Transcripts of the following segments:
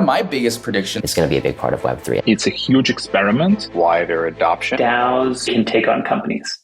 my biggest predictions. It's going to be a big part of Web3. It's a huge experiment. Wider adoption. DAOs can take on companies.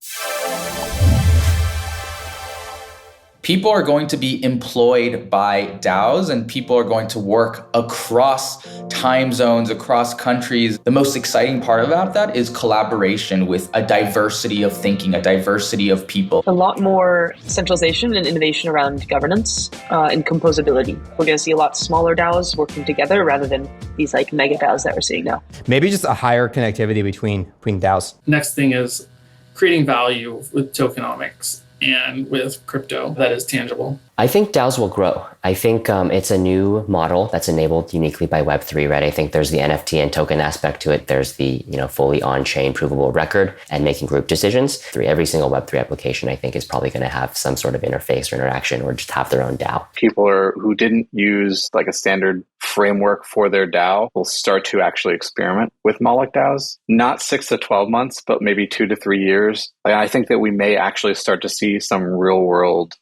People are going to be employed by DAOs, and people are going to work across time zones, across countries. The most exciting part about that is collaboration with a diversity of thinking, a diversity of people. A lot more centralization and innovation around governance and composability. We're going to see a lot smaller DAOs working together rather than these like mega DAOs that we're seeing now. Maybe just a higher connectivity between DAOs. Next thing is creating value with tokenomics and with crypto that is tangible. I think DAOs will grow. I think it's a new model that's enabled uniquely by Web3, right? I think there's the NFT and token aspect to it. There's the fully on-chain provable record and making group decisions. Every single Web3 application, I think, is probably going to have some sort of interface or interaction or just have their own DAO. People who didn't use like a standard framework for their DAO will start to actually experiment with Moloch DAOs. Not 6 to 12 months, but maybe 2 to 3 years. I think that we may actually start to see some real world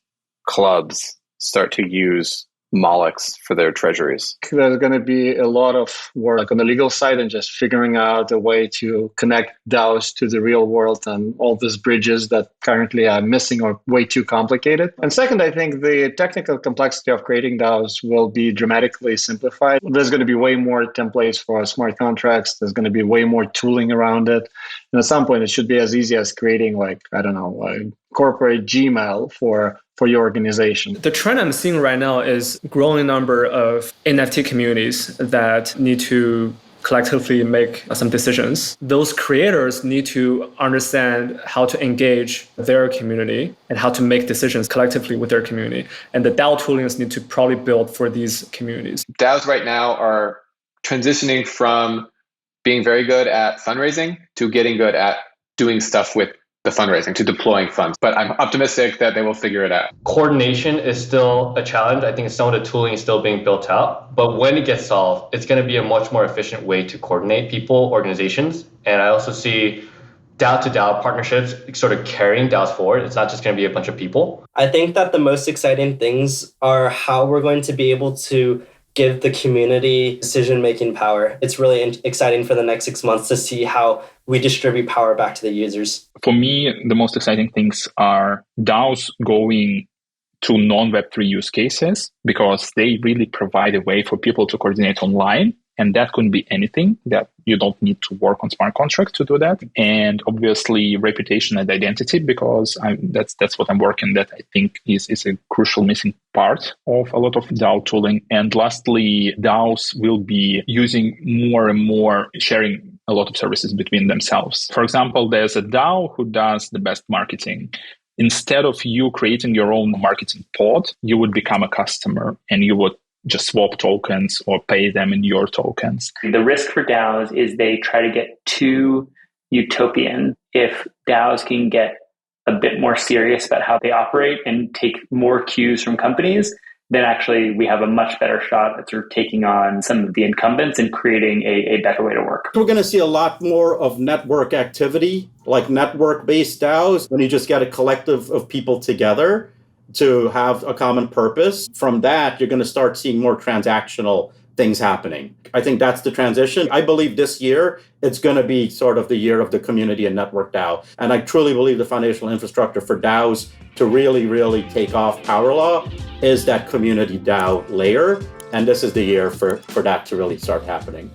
clubs start to use Molochs for their treasuries. There's going to be a lot of work on the legal side and just figuring out a way to connect DAOs to the real world and all these bridges that currently are missing or way too complicated. And second, I think the technical complexity of creating DAOs will be dramatically simplified. There's going to be way more templates for smart contracts. There's going to be way more tooling around it. And at some point, it should be as easy as creating a corporate Gmail for your organization. The trend I'm seeing right now is growing number of NFT communities that need to collectively make some decisions. Those creators need to understand how to engage their community and how to make decisions collectively with their community. And the DAO toolings need to probably build for these communities. DAOs right now are transitioning from being very good at fundraising to getting good at doing stuff with the fundraising, to deploying funds. But I'm optimistic that they will figure it out. Coordination is still a challenge. I think some of the tooling is still being built out. But when it gets solved, it's going to be a much more efficient way to coordinate people, organizations. And I also see DAO-to-DAO partnerships sort of carrying DAOs forward. It's not just going to be a bunch of people. I think that the most exciting things are how we're going to be able to give the community decision-making power. It's really exciting for the next 6 months to see how we distribute power back to the users. For me, the most exciting things are DAOs going to non-Web3 use cases, because they really provide a way for people to coordinate online. And that could be anything, that you don't need to work on smart contracts to do that. And obviously reputation and identity, because that's what I'm working, that I think is a crucial missing part of a lot of DAO tooling. And lastly, DAOs will be using more and more sharing a lot of services between themselves. For example, there's a DAO who does the best marketing. Instead of you creating your own marketing pod, you would become a customer and you would just swap tokens or pay them in your tokens. The risk for DAOs is they try to get too utopian. If DAOs can get a bit more serious about how they operate and take more cues from companies, then actually we have a much better shot at sort of taking on some of the incumbents and creating a better way to work. We're going to see a lot more of network activity, like network-based DAOs, when you just get a collective of people together to have a common purpose. From that, you're going to start seeing more transactional things happening. I think that's the transition. I believe this year, it's going to be sort of the year of the community and network DAO. And I truly believe the foundational infrastructure for DAOs to really, really take off power law is that community DAO layer. And this is the year for that to really start happening.